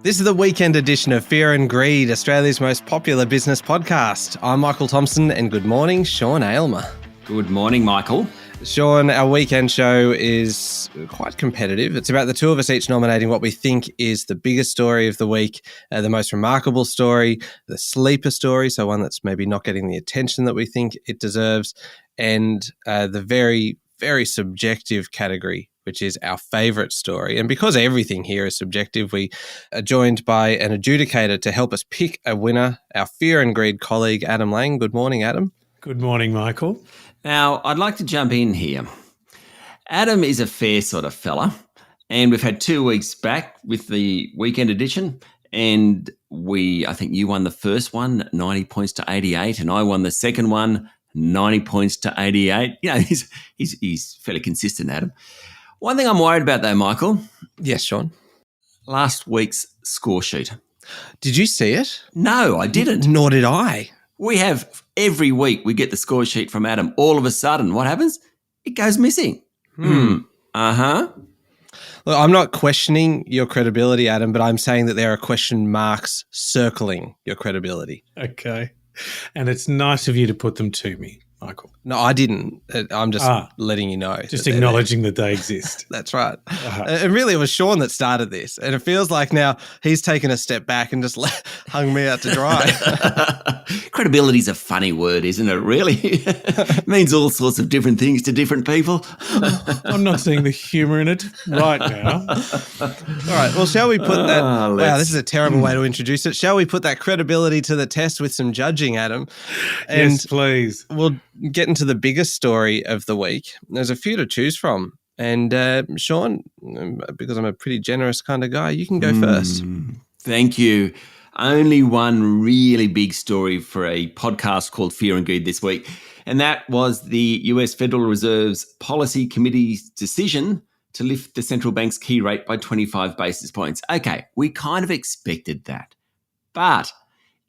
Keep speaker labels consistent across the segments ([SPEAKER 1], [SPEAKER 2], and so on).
[SPEAKER 1] This is the weekend edition of Fear and Greed, Australia's most popular business podcast. I'm Michael Thompson, and good morning, Sean Aylmer.
[SPEAKER 2] Good morning, Michael.
[SPEAKER 1] Sean, our weekend show is quite competitive. It's about the two of us each nominating what we think is the biggest story of the week, the most remarkable story, the sleeper story, so one that's maybe not getting the attention that we think it deserves, and the very, very subjective category, which is our favourite story. And because everything here is subjective, we are joined by an adjudicator to help us pick a winner, our Fear and Greed colleague, Adam Lang. Good morning, Adam.
[SPEAKER 3] Good morning, Michael.
[SPEAKER 2] Now, I'd like to jump in here. Adam is a fair sort of fella, and we've had 2 weeks back with the weekend edition, and I think you won the first one, 90 points to 88, and I won the second one, 90 points to 88. You know, he's fairly consistent, Adam. One thing I'm worried about though, Michael.
[SPEAKER 1] Yes, Sean.
[SPEAKER 2] Last week's score sheet.
[SPEAKER 1] Did you see it?
[SPEAKER 2] No, I didn't.
[SPEAKER 1] Nor did I.
[SPEAKER 2] We have every week we get the score sheet from Adam. All of a sudden, what happens? It goes missing.
[SPEAKER 1] Look, I'm not questioning your credibility, Adam, but I'm saying that there are question marks circling your credibility.
[SPEAKER 3] Okay. And it's nice of you to put them to me, Michael.
[SPEAKER 1] No, I didn't. I'm just letting you know.
[SPEAKER 3] Just acknowledging that they exist.
[SPEAKER 1] That's right. And really, it was Sean that started this. And it feels like now he's taken a step back and just hung me out to dry.
[SPEAKER 2] Credibility is a funny word, isn't it, really? It means all sorts of different things to different people.
[SPEAKER 3] I'm not seeing the humour in it right now.
[SPEAKER 1] All right. Well, shall we put that? Wow, this is a terrible way to introduce it. Shall we put that credibility to the test with some judging, Adam? And
[SPEAKER 3] yes, please.
[SPEAKER 1] We'll get into the biggest story of the week. There's a few to choose from. And Sean, because I'm a pretty generous kind of guy, you can go first.
[SPEAKER 2] Thank you. Only one really big story for a podcast called Fear and Greed this week, and that was the US Federal Reserve's Policy Committee's decision to lift the central bank's key rate by 25 basis points. Okay, we kind of expected that, but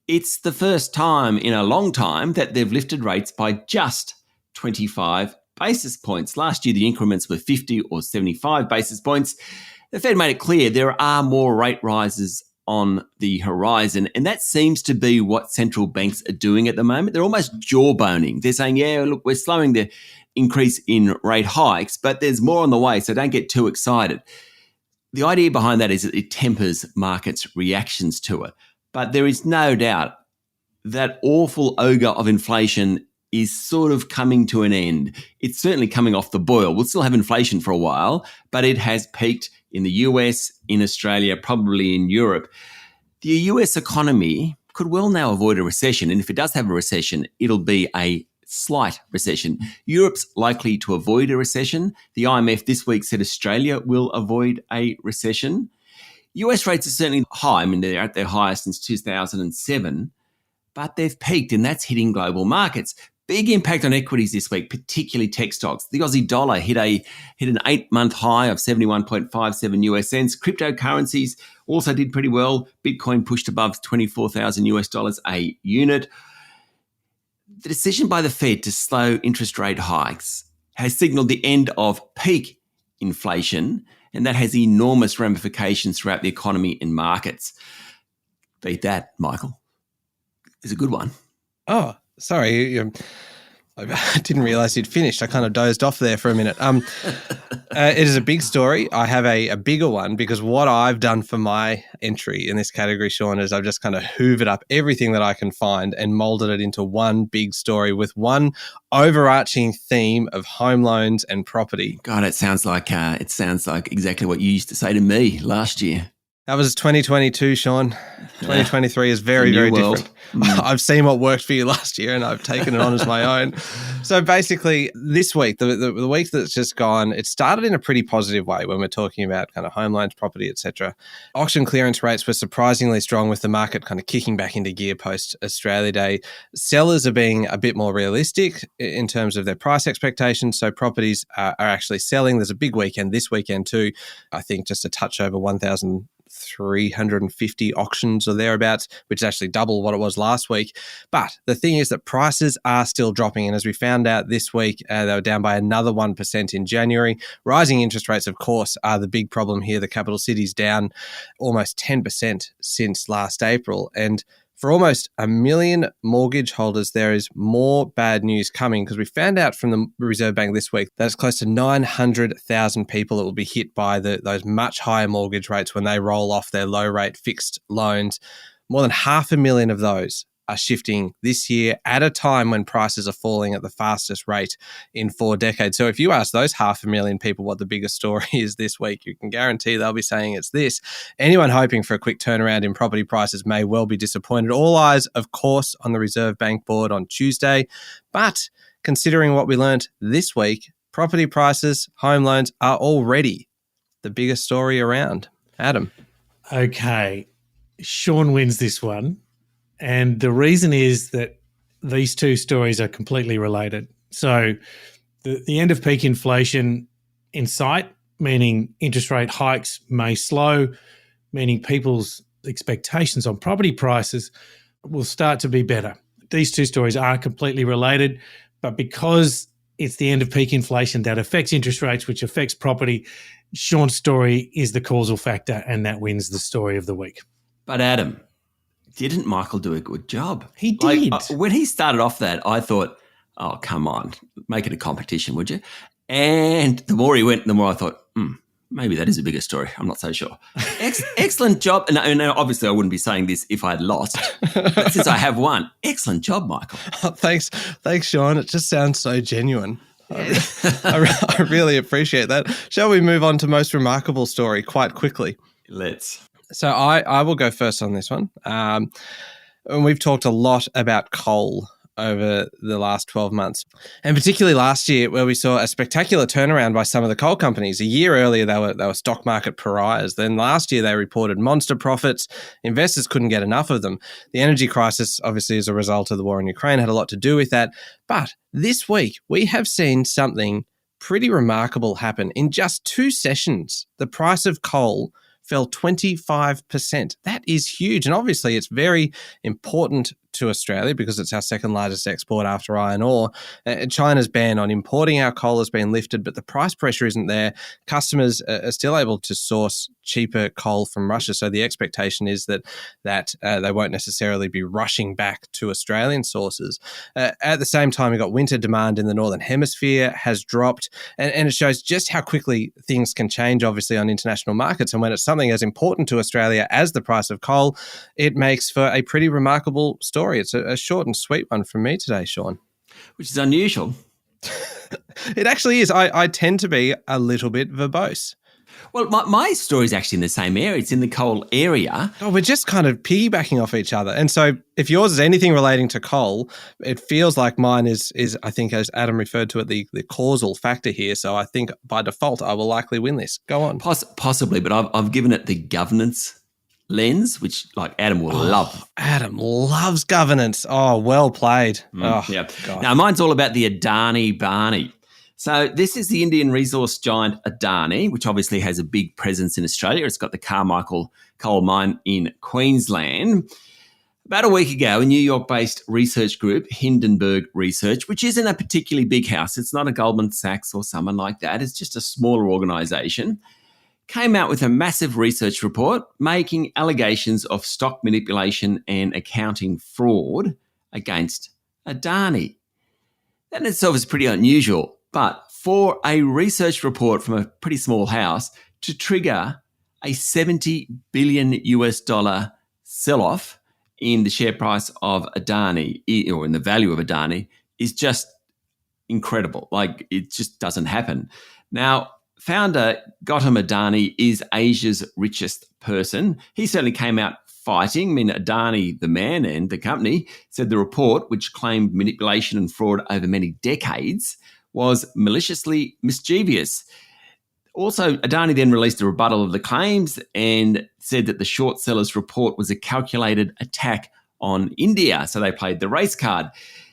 [SPEAKER 2] it's the first time in a long time that they've lifted rates by just 25 basis points. Last year, the increments were 50 or 75 basis points. The Fed made it clear there are more rate rises on the horizon, and that seems to be what central banks are doing at the moment. They're almost jawboning. They're saying, yeah, look, we're slowing the increase in rate hikes, but there's more on the way, so don't get too excited. The idea behind that is that it tempers markets' reactions to it. But there is no doubt that awful ogre of inflation is sort of coming to an end. It's certainly coming off the boil. We'll still have inflation for a while, but it has peaked in the US, in Australia, probably in Europe. The US economy could well now avoid a recession, and if it does have a recession, it'll be a slight recession. Europe's likely to avoid a recession. The IMF this week said Australia will avoid a recession. US rates are certainly high. I mean, they're at their highest since 2007, but they've peaked, and that's hitting global markets. Big impact on equities this week, particularly tech stocks. The Aussie dollar hit an 8-month high of 71.57 US cents. Cryptocurrencies also did pretty well. Bitcoin pushed above 24,000 US dollars a unit. The decision by the Fed to slow interest rate hikes has signaled the end of peak inflation, and that has enormous ramifications throughout the economy and markets. Beat that, Michael. It's a good one.
[SPEAKER 1] Oh, sorry. I didn't realize you'd finished. I kind of dozed off there for a minute. It is a big story. I have a bigger one because what I've done for my entry in this category, Sean, is I've just kind of hoovered up everything that I can find and molded it into one big story with one overarching theme of home loans and property.
[SPEAKER 2] God, it sounds like exactly what you used to say to me last year.
[SPEAKER 1] That was 2022, Sean. 2023 is very, very different. I've seen what worked for you last year and I've taken it on as my own. So basically this week, the week that's just gone, it started in a pretty positive way when we're talking about kind of home loans, property, etc. Auction clearance rates were surprisingly strong with the market kind of kicking back into gear post Australia Day. Sellers are being a bit more realistic in terms of their price expectations. So properties are actually selling. There's a big weekend this weekend too. I think just a touch over 1,000 350 auctions or thereabouts, which is actually double what it was last week. But the thing is that prices are still dropping. And as we found out this week, they were down by another 1% in January. Rising interest rates, of course, are the big problem here. The capital city's down almost 10% since last April. And for almost 1 million mortgage holders, there is more bad news coming, because we found out from the Reserve Bank this week that it's close to 900,000 people that will be hit by those much higher mortgage rates when they roll off their low-rate fixed loans. More than 500,000 of those are shifting this year at a time when prices are falling at the fastest rate in 4 decades. So if you ask those 500,000 people what the biggest story is this week, you can guarantee they'll be saying it's this. Anyone hoping for a quick turnaround in property prices may well be disappointed. All eyes, of course, on the Reserve Bank board on Tuesday. But considering what we learnt this week, property prices, home loans are already the biggest story around. Adam.
[SPEAKER 3] Okay. Sean wins this one. And the reason is that these two stories are completely related. So the end of peak inflation in sight, meaning interest rate hikes may slow, meaning people's expectations on property prices will start to be better. These two stories are completely related, but because it's the end of peak inflation that affects interest rates, which affects property, Sean's story is the causal factor, and that wins the story of the week.
[SPEAKER 2] But Adam, didn't Michael do a good job?
[SPEAKER 3] He did.
[SPEAKER 2] When he started off that, I thought, oh, come on, make it a competition, would you? And the more he went, the more I thought, maybe that is a bigger story. I'm not so sure. Excellent job. And obviously I wouldn't be saying this if I had lost. But since I have won, excellent job, Michael.
[SPEAKER 1] Oh, thanks, Sean. It just sounds so genuine. I really appreciate that. Shall we move on to most remarkable story quite quickly?
[SPEAKER 2] Let's.
[SPEAKER 1] So I will go first on this one. And we've talked a lot about coal over the last 12 months, and particularly last year, where we saw a spectacular turnaround by some of the coal companies. A year earlier, they were stock market pariahs. Then last year, they reported monster profits. Investors couldn't get enough of them. The energy crisis, obviously, as a result of the war in Ukraine, had a lot to do with that. But this week, we have seen something pretty remarkable happen. In just 2 sessions, the price of coal fell 25%. That is huge. And obviously, it's very important to Australia because it's our second largest export after iron ore. China's ban on importing our coal has been lifted, but the price pressure isn't there. Customers are still able to source cheaper coal from Russia. So the expectation is that they won't necessarily be rushing back to Australian sources. At the same time, we've got winter demand in the Northern Hemisphere has dropped, and it shows just how quickly things can change, obviously, on international markets. And when it's something as important to Australia as the price of coal, it makes for a pretty remarkable story. It's a short and sweet one from me today, Sean.
[SPEAKER 2] Which is unusual.
[SPEAKER 1] It actually is. I tend to be a little bit verbose.
[SPEAKER 2] Well, my story is actually in the same area. It's in the coal area.
[SPEAKER 1] Oh, we're just kind of piggybacking off each other. And so if yours is anything relating to coal, it feels like mine is I think, as Adam referred to it, the causal factor here. So I think by default, I will likely win this. Go on.
[SPEAKER 2] Possibly, but I've given it the governance lens, which like Adam will love.
[SPEAKER 1] Adam loves governance. Oh, well played.
[SPEAKER 2] Yeah. God. Now, mine's all about the Adani Barney. So this is the Indian resource giant Adani, which obviously has a big presence in Australia. It's got the Carmichael coal mine in Queensland. About a week ago, a New York-based research group, Hindenburg Research, which isn't a particularly big house, it's not a Goldman Sachs or someone like that, it's just a smaller organisation, came out with a massive research report making allegations of stock manipulation and accounting fraud against Adani. That in itself is pretty unusual, but for a research report from a pretty small house to trigger a $70 billion sell-off in the share price of Adani, or in the value of Adani, is just incredible. Like, it just doesn't happen. Now, founder Gautam Adani is Asia's richest person. He certainly came out fighting. I mean, Adani, the man, and the company said the report, which claimed manipulation and fraud over many decades, was maliciously mischievous. Also, Adani then released a rebuttal of the claims and said that the short seller's report was a calculated attack on India. So they played the race card.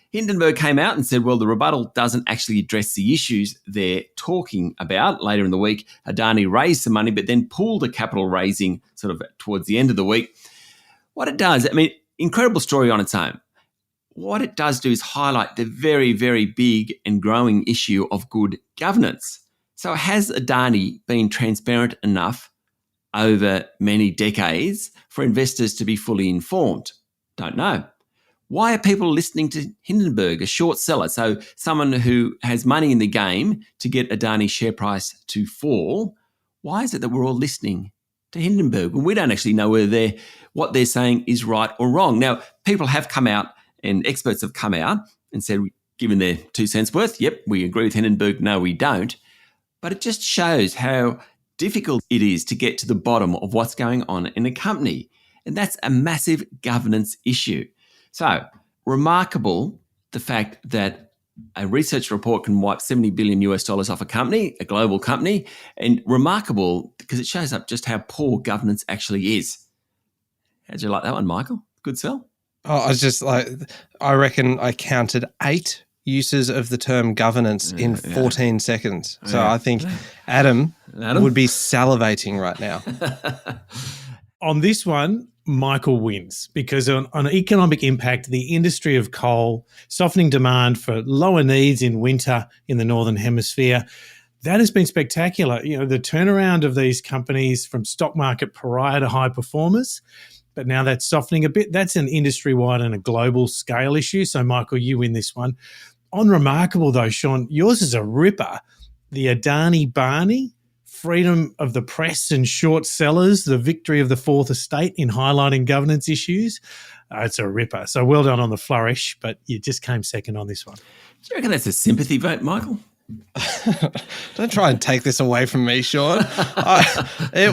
[SPEAKER 2] Hindenburg came out and said, well, the rebuttal doesn't actually address the issues they're talking about. Later in the week, Adani raised some money, but then pulled a capital raising sort of towards the end of the week. What it does, I mean, incredible story on its own. What it does do is highlight the very, very big and growing issue of good governance. So has Adani been transparent enough over many decades for investors to be fully informed? Don't know. Why are people listening to Hindenburg, a short seller, so someone who has money in the game to get Adani's share price to fall? Why is it that we're all listening to Hindenburg when we don't actually know whether what they're saying is right or wrong? Now, people have come out and experts have come out and said, given their 2 cents worth, yep, we agree with Hindenburg, no, we don't. But it just shows how difficult it is to get to the bottom of what's going on in a company. And that's a massive governance issue. So, remarkable the fact that a research report can wipe $70 billion off a company, a global company, and remarkable because it shows up just how poor governance actually is. How'd you like that one, Michael? Good sell?
[SPEAKER 1] Oh, I was just like, I reckon I counted 8 uses of the term governance in 14 seconds. So I think Adam would be salivating right now.
[SPEAKER 3] On this one, Michael wins because on economic impact, the industry of coal, softening demand for lower needs in winter in the Northern Hemisphere, that has been spectacular. You know, the turnaround of these companies from stock market pariah to high performers, but now that's softening a bit. That's an industry-wide and a global scale issue. So, Michael, you win this one. On remarkable, though, Sean, yours is a ripper. The Adani Barney, freedom of the press and short sellers, the victory of the Fourth Estate in highlighting governance issues. It's a ripper. So well done on the flourish, but you just came second on this one.
[SPEAKER 2] Do you reckon that's a sympathy vote, Michael?
[SPEAKER 1] Don't try and take this away from me, Sean. But yeah,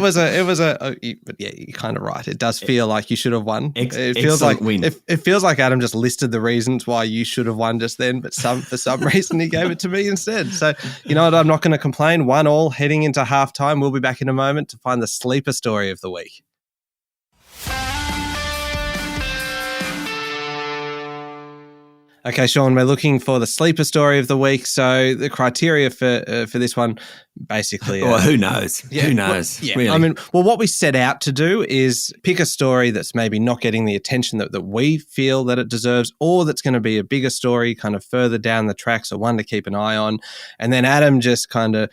[SPEAKER 1] you're kind of right. It does feel like you should have won. It feels like
[SPEAKER 2] win.
[SPEAKER 1] It feels like Adam just listed the reasons why you should have won just then, but for some reason he gave it to me instead. So you know what? I'm not going to complain. 1-1 heading into halftime. We'll be back in a moment to find the sleeper story of the week. Okay, Sean, we're looking for the sleeper story of the week. So the criteria for this one, basically...
[SPEAKER 2] well, who knows?
[SPEAKER 1] Yeah,
[SPEAKER 2] who knows?
[SPEAKER 1] Well, yeah.
[SPEAKER 2] Really?
[SPEAKER 1] I mean, well, what we set out to do is pick a story that's maybe not getting the attention that we feel that it deserves, or that's going to be a bigger story kind of further down the track, so one to keep an eye on. And then Adam just kind of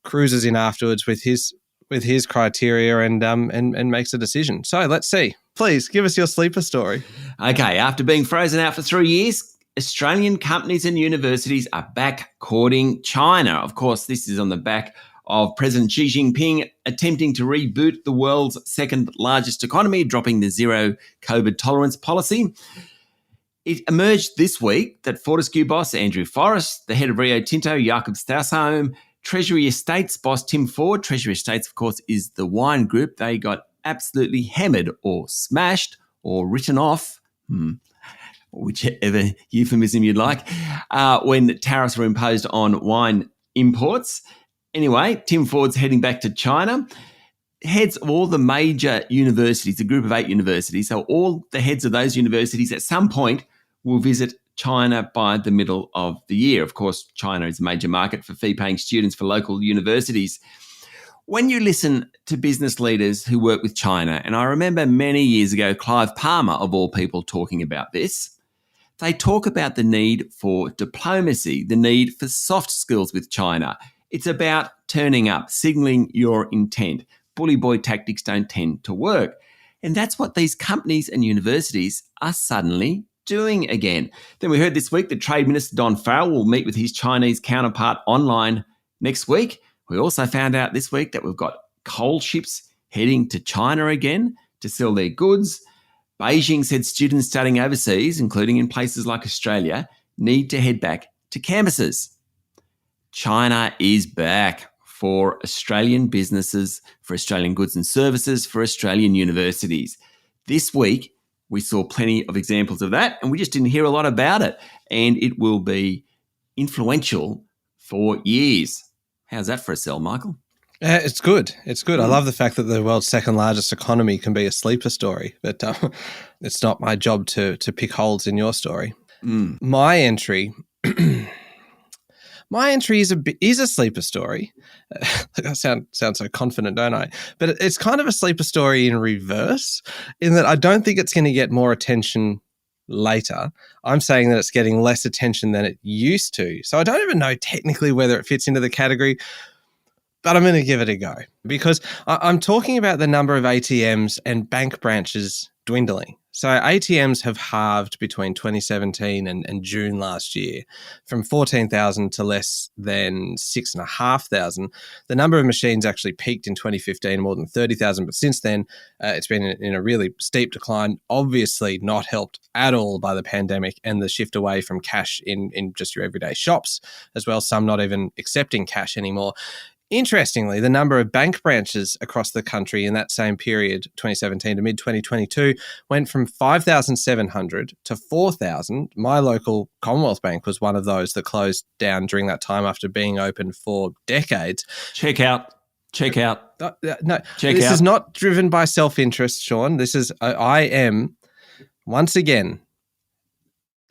[SPEAKER 1] cruises in afterwards with his criteria and makes a decision. So let's see. Please give us your sleeper story.
[SPEAKER 2] Okay, after being frozen out for 3 years, Australian companies and universities are back courting China. Of course, this is on the back of President Xi Jinping attempting to reboot the world's second largest economy, dropping the zero COVID tolerance policy. It emerged this week that Fortescue boss Andrew Forrest, the head of Rio Tinto Jakob Stausholm, Treasury Estates boss Tim Ford — Treasury Estates, of course, is the wine group — they got absolutely hammered or smashed or written off, whichever euphemism you'd like, when tariffs were imposed on wine imports. Anyway, Tim Ford's heading back to China. Heads of all the major universities, a group of 8 universities, so all the heads of those universities at some point will visit China by the middle of the year. Of course, China is a major market for fee-paying students for local universities. When you listen to business leaders who work with China, and I remember many years ago, Clive Palmer, of all people, talking about this, they talk about the need for diplomacy, the need for soft skills with China. It's about turning up, signalling your intent. Bully boy tactics don't tend to work. And that's what these companies and universities are suddenly doing again. Then we heard this week that Trade Minister Don Farrell will meet with his Chinese counterpart online next week. We also found out this week that we've got coal ships heading to China again to sell their goods. Beijing said students studying overseas, including in places like Australia, need to head back to campuses. China is back for Australian businesses, for Australian goods and services, for Australian universities. This week, we saw plenty of examples of that, and we just didn't hear a lot about it. And it will be influential for years. How's that for a sell, Michael?
[SPEAKER 1] It's good. It's good. I love the fact that the world's second largest economy can be a sleeper story, but it's not my job to pick holes in your story. My entry... My entry is a sleeper story. Look, I sound so confident, don't I? But it's kind of a sleeper story in reverse, in that I don't think it's going to get more attention later. I'm saying that it's getting less attention than it used to. So I don't even know technically whether it fits into the category, but I'm going to give it a go because I'm talking about the number of ATMs and bank branches dwindling. So ATMs have halved between 2017 and June last year, from 14,000 to less than 6,500. The number of machines actually peaked in 2015, more than 30,000, but since then it's been in a really steep decline, obviously not helped at all by the pandemic and the shift away from cash in just your everyday shops as well, some not even accepting cash anymore. Interestingly, the number of bank branches across the country in that same period, 2017 to mid-2022, went from 5,700 to 4,000. My local Commonwealth Bank was one of those that closed down during that time after being open for decades.
[SPEAKER 2] Check out.
[SPEAKER 1] No, this is not driven by self-interest, Sean. This is, I am, once again,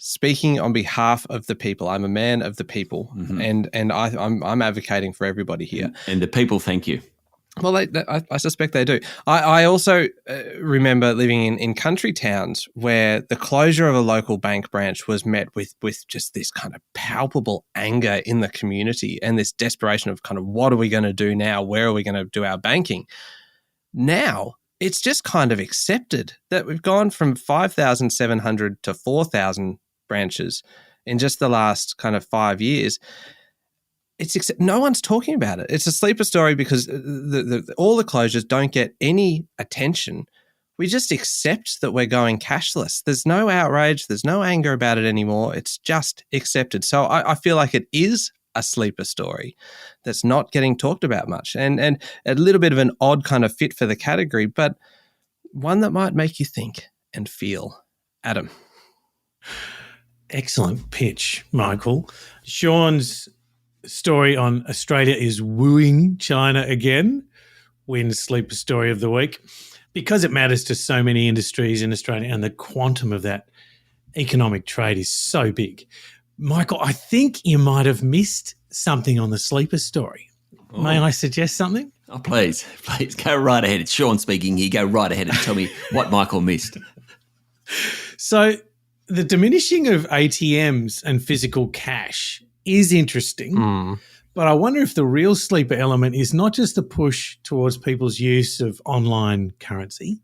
[SPEAKER 1] speaking on behalf of the people. I'm a man of the people, and I'm advocating for everybody here.
[SPEAKER 2] And the people thank you.
[SPEAKER 1] Well, I suspect they do. I also remember living in country towns where the closure of a local bank branch was met with just this kind of palpable anger in the community and this desperation of kind of, what are we going to do now? Where are we going to do our banking? Now, it's just kind of accepted that we've gone from 5,700 to 4,000 branches in just the last kind of 5 years. No one's talking about it. It's a sleeper story because all the closures don't get any attention. We just accept that we're going cashless. There's no outrage. There's no anger about it anymore. It's just accepted. So I feel like it is a sleeper story that's not getting talked about much, and a little bit of an odd kind of fit for the category, but one that might make you think and feel. Adam.
[SPEAKER 3] Excellent pitch, Michael. Sean's story on Australia is wooing China again wins Sleeper Story of the Week because it matters to so many industries in Australia and the quantum of that economic trade is so big. Michael, I think you might have missed something on the Sleeper Story. Oh. May I suggest something?
[SPEAKER 2] Oh, please. Go right ahead. It's Sean speaking here. Go right ahead and tell me what Michael missed.
[SPEAKER 3] So the diminishing of ATMs and physical cash is interesting, but I wonder if the real sleeper element is not just the push towards people's use of online currency,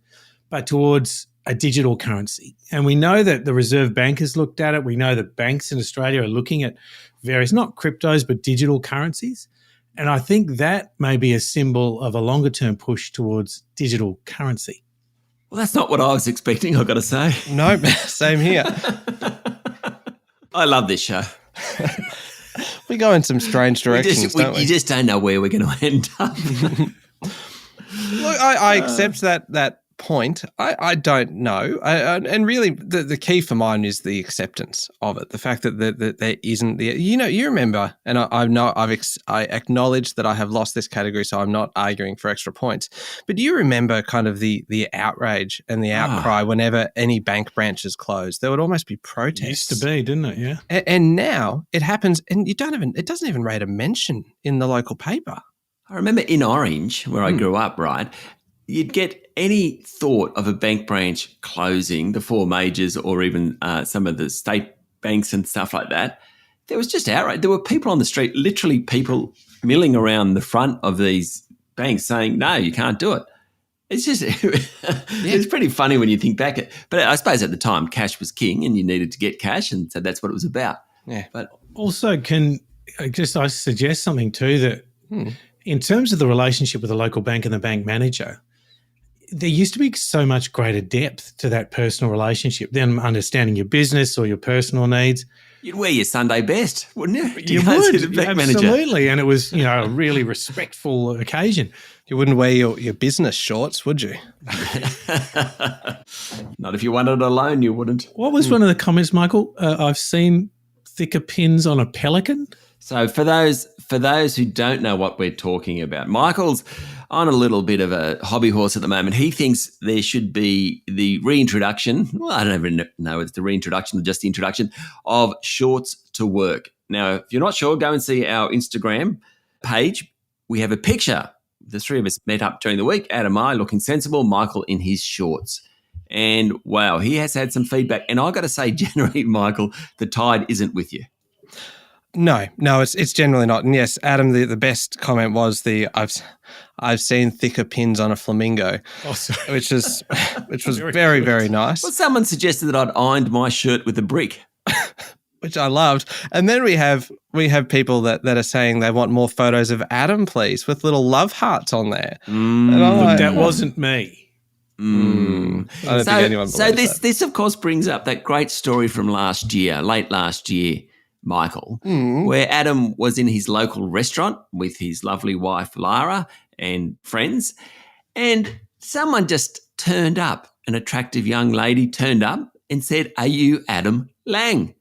[SPEAKER 3] but towards a digital currency. And we know that the Reserve Bank has looked at it. We know that banks in Australia are looking at various, not cryptos, but digital currencies. And I think that may be a symbol of a longer-term push towards digital currency.
[SPEAKER 2] Well, that's not what I was expecting, I've got to say.
[SPEAKER 1] No, same here.
[SPEAKER 2] I love this show.
[SPEAKER 1] We go in some strange directions, don't we?
[SPEAKER 2] You just don't know where we're going to end up.
[SPEAKER 1] Look, I accept that point. I don't know. And really, the key for mine is the acceptance of it. The fact that there isn't the, you remember, and I acknowledge that I have lost this category, so I'm not arguing for extra points. But do you remember kind of the outrage and the outcry whenever any bank branches closed? There would almost be protests.
[SPEAKER 3] It used to be, didn't it? Yeah.
[SPEAKER 1] And now it happens, and it doesn't even rate a mention in the local paper.
[SPEAKER 2] I remember in Orange, where I grew up, right, you'd get any thought of a bank branch closing, the four majors or even some of the state banks and stuff like that. There was just outrage. There were people on the street, literally people milling around the front of these banks saying, no, you can't do it. It's just, it's pretty funny when you think back. But I suppose at the time, cash was king and you needed to get cash, and so that's what it was about.
[SPEAKER 1] Yeah.
[SPEAKER 3] But also, I suggest something too, that in terms of the relationship with the local bank and the bank manager, there used to be so much greater depth to that personal relationship, them understanding your business or your personal needs.
[SPEAKER 2] You'd wear your Sunday best, wouldn't you?
[SPEAKER 3] You would, absolutely. And it was, a really respectful occasion.
[SPEAKER 1] You wouldn't wear your business shorts, would you?
[SPEAKER 2] Not if you wanted it alone, you wouldn't.
[SPEAKER 3] What was one of the comments, Michael? I've seen thicker pins on a pelican.
[SPEAKER 2] So for those who don't know what we're talking about, Michael's on a little bit of a hobby horse at the moment. He thinks there should be the reintroduction. Well, I don't even know if it's the reintroduction or just the introduction of shorts to work. Now, if you're not sure, go and see our Instagram page. We have a picture. The three of us met up during the week. Adam and I looking sensible, Michael in his shorts. And wow, he has had some feedback. And I got to say, generally, Michael, the tide isn't with you.
[SPEAKER 1] No, it's generally not. And yes, Adam, the best comment was I've seen thicker pins on a flamingo, which was very, very nice.
[SPEAKER 2] Well, someone suggested that I'd ironed my shirt with a brick,
[SPEAKER 1] which I loved. And then we have people that are saying they want more photos of Adam, please, with little love hearts on there.
[SPEAKER 3] And look, that wasn't me.
[SPEAKER 1] I don't think anyone believes that.
[SPEAKER 2] This of course brings up that great story from late last year, Michael, where Adam was in his local restaurant with his lovely wife, Lara, and friends, and someone just turned up, an attractive young lady turned up and said, "Are you Adam Lang?"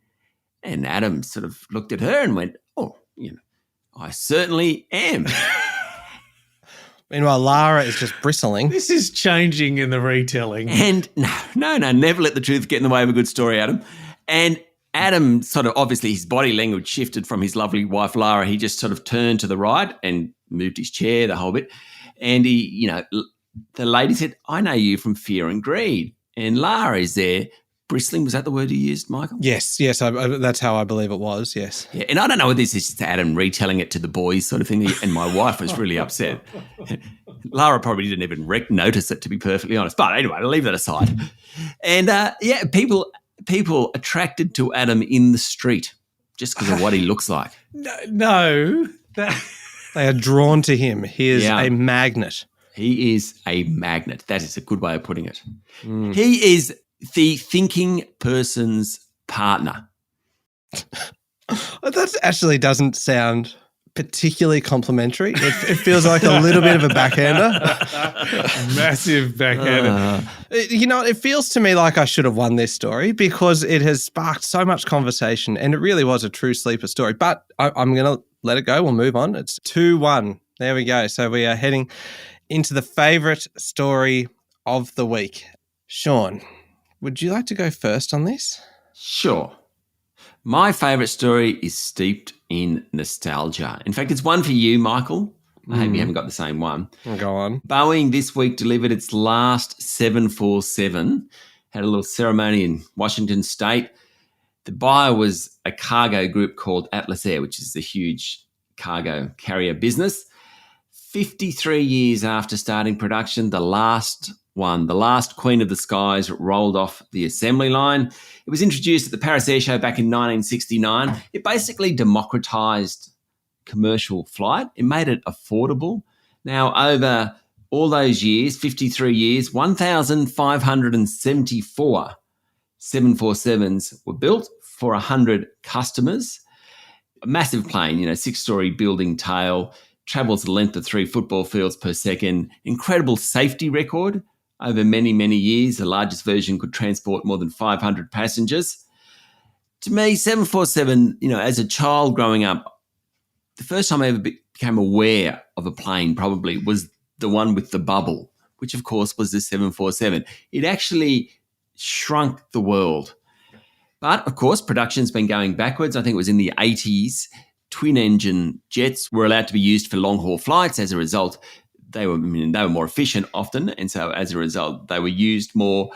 [SPEAKER 2] And Adam sort of looked at her and went, "Oh, I certainly am."
[SPEAKER 1] Meanwhile, Lara is just bristling.
[SPEAKER 3] This is changing in the retelling.
[SPEAKER 2] And no, never let the truth get in the way of a good story, Adam. And Adam sort of, obviously his body language shifted from his lovely wife, Lara. He just sort of turned to the right and moved his chair, the whole bit. And he, the lady said, "I know you from Fear and Greed." And Lara is there bristling. Was that the word you used, Michael?
[SPEAKER 1] Yes. That's how I believe it was, yes.
[SPEAKER 2] Yeah, and I don't know whether this is just Adam retelling it to the boys sort of thing, and my wife was really upset. Lara probably didn't even notice it, to be perfectly honest. But anyway, I'll leave that aside. And, people attracted to Adam in the street just because of what he looks like.
[SPEAKER 3] No.
[SPEAKER 1] They are drawn to him. He is a magnet.
[SPEAKER 2] He is a magnet. That is a good way of putting it. He is the thinking person's partner.
[SPEAKER 1] That actually doesn't sound particularly complimentary. It feels like a little bit of a backhander.
[SPEAKER 3] Massive backhander.
[SPEAKER 1] It feels to me like I should have won this story because it has sparked so much conversation and it really was a true sleeper story. But I'm going to let it go. We'll move on. It's 2-1. There we go. So we are heading into the favourite story of the week. Sean, would you like to go first on this?
[SPEAKER 2] Sure. My favourite story is steeped in nostalgia. In fact, it's one for you, Michael. I hope you haven't got the same one.
[SPEAKER 1] Go on.
[SPEAKER 2] Boeing this week delivered its last 747. Had a little ceremony in Washington State. The buyer was a cargo group called Atlas Air, which is a huge cargo carrier business. 53 years after starting production, the last Queen of the Skies, rolled off the assembly line. It was introduced at the Paris Air Show back in 1969. It basically democratized commercial flight. It made it affordable. Now, over all those years, 53 years, 1,574 747s were built for 100 customers. A massive plane, 6-story building tail, travels the length of 3 football fields per second. Incredible safety record. Over many, many years, the largest version could transport more than 500 passengers. To me, 747, as a child growing up, the first time I ever became aware of a plane probably was the one with the bubble, which of course was the 747. It actually shrunk the world. But of course, production's been going backwards. I think it was in the 80s. Twin-engine jets were allowed to be used for long-haul flights. As a result, they were more efficient often, and so as a result, they were used more.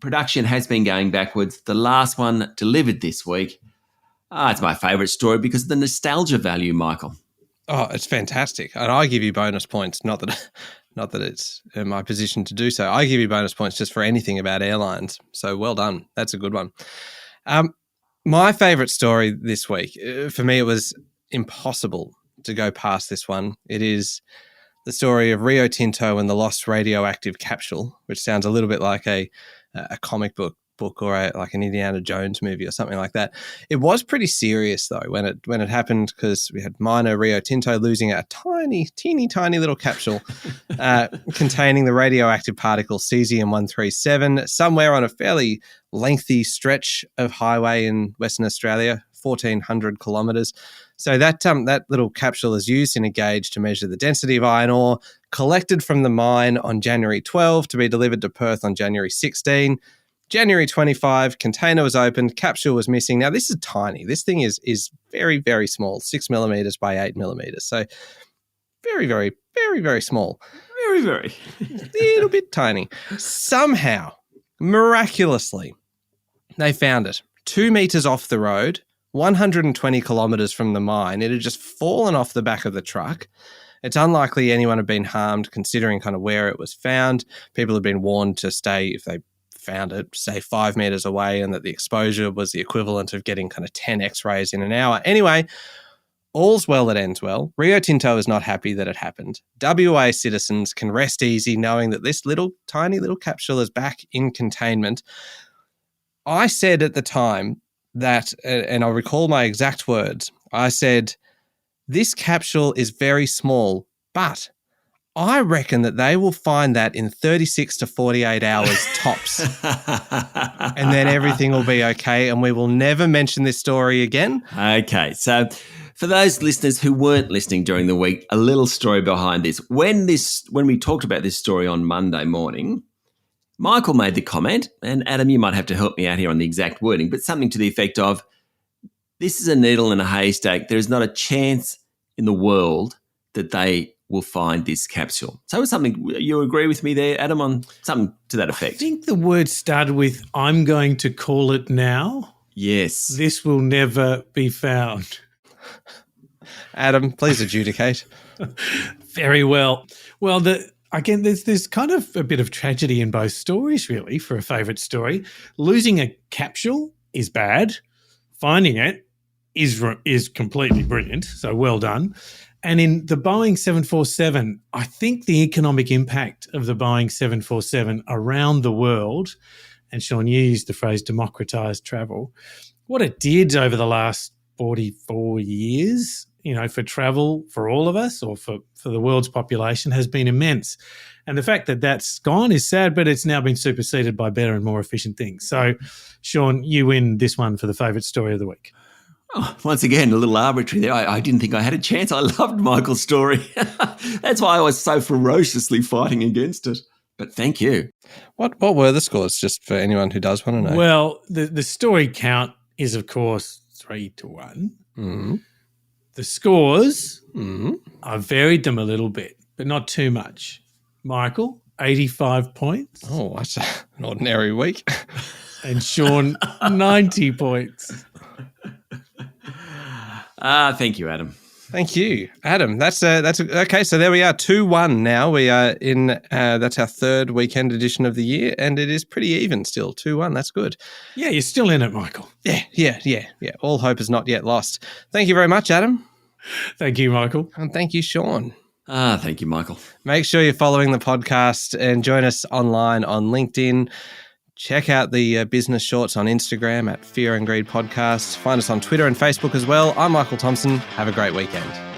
[SPEAKER 2] Production has been going backwards. The last one delivered this week. It's my favourite story because of the nostalgia value, Michael.
[SPEAKER 1] Oh, it's fantastic. And I give you bonus points, not that it's in my position to do so. I give you bonus points just for anything about airlines. So well done. That's a good one. My favourite story this week, for me, it was impossible to go past this one. It is the story of Rio Tinto and the lost radioactive capsule, which sounds a little bit like a comic book or like an Indiana Jones movie or something like that. It was pretty serious though when it happened, because we had miner Rio Tinto losing a teeny tiny little capsule containing the radioactive particle cesium-137 somewhere on a fairly lengthy stretch of highway in Western Australia, 1,400 kilometres. So that little capsule is used in a gauge to measure the density of iron ore, collected from the mine on January 12 to be delivered to Perth on January 16. January 25, container was opened, capsule was missing. Now, this is tiny. This thing is very, very small, 6 millimetres by 8 millimetres. So very, very, very, very small.
[SPEAKER 2] Very, very.
[SPEAKER 1] A little bit tiny. Somehow, miraculously, they found it 2 metres off the road, 120 kilometres from the mine. It had just fallen off the back of the truck. It's unlikely anyone had been harmed considering kind of where it was found. People had been warned to stay, if they found it, say 5 metres away, and that the exposure was the equivalent of getting kind of 10 X-rays in an hour. Anyway, all's well that ends well. Rio Tinto is not happy that it happened. WA citizens can rest easy knowing that this tiny little capsule is back in containment. I said at the time that, and I'll recall my exact words, I said, this capsule is very small, but I reckon that they will find that in 36 to 48 hours tops. And then everything will be okay, and we will never mention this story again.
[SPEAKER 2] Okay, so for those listeners who weren't listening during the week, a little story behind this. When we talked about this story on Monday morning, Michael made the comment, and Adam, you might have to help me out here on the exact wording, but something to the effect of, this is a needle in a haystack. There is not a chance in the world that they will find this capsule. So it was something, you agree with me there, Adam, on something to that effect?
[SPEAKER 3] I think the word started with, I'm going to call it now.
[SPEAKER 2] Yes.
[SPEAKER 3] This will never be found.
[SPEAKER 1] Adam, please adjudicate.
[SPEAKER 3] Very well. Well, again, there's kind of a bit of tragedy in both stories, really, for a favourite story. Losing a capsule is bad. Finding it is completely brilliant, so well done. And in the Boeing 747, I think the economic impact of the Boeing 747 around the world, and Sean, you used the phrase democratised travel, what it did over the last 44 years, for travel for all of us or for the world's population has been immense. And the fact that that's gone is sad, but it's now been superseded by better and more efficient things. So, Sean, you win this one for the favourite story of the week.
[SPEAKER 2] Oh, once again, a little arbitrary there. I didn't think I had a chance. I loved Michael's story. That's why I was so ferociously fighting against it. But thank you.
[SPEAKER 1] What were the scores, just for anyone who does want to know?
[SPEAKER 3] Well, the story count is, of course, 3-1.
[SPEAKER 1] Mm-hmm.
[SPEAKER 3] The scores, I varied them a little bit, but not too much. Michael, 85 points.
[SPEAKER 1] Oh, that's an ordinary week.
[SPEAKER 3] And Sean, 90 points.
[SPEAKER 2] Thank you, Adam.
[SPEAKER 1] Thank you, Adam. That's okay. So there we are, 2-1 now. We are in. That's our third weekend edition of the year, and it is pretty even still. 2-1. That's good.
[SPEAKER 3] Yeah, you're still in it, Michael.
[SPEAKER 1] Yeah. All hope is not yet lost. Thank you very much, Adam.
[SPEAKER 3] Thank you, Michael.
[SPEAKER 1] And thank you, Sean.
[SPEAKER 2] Thank you, Michael.
[SPEAKER 1] Make sure you're following the podcast and join us online on LinkedIn. Check out the business shorts on Instagram at Fear and Greed Podcast. Find us on Twitter and Facebook as well. I'm Michael Thompson. Have a great weekend.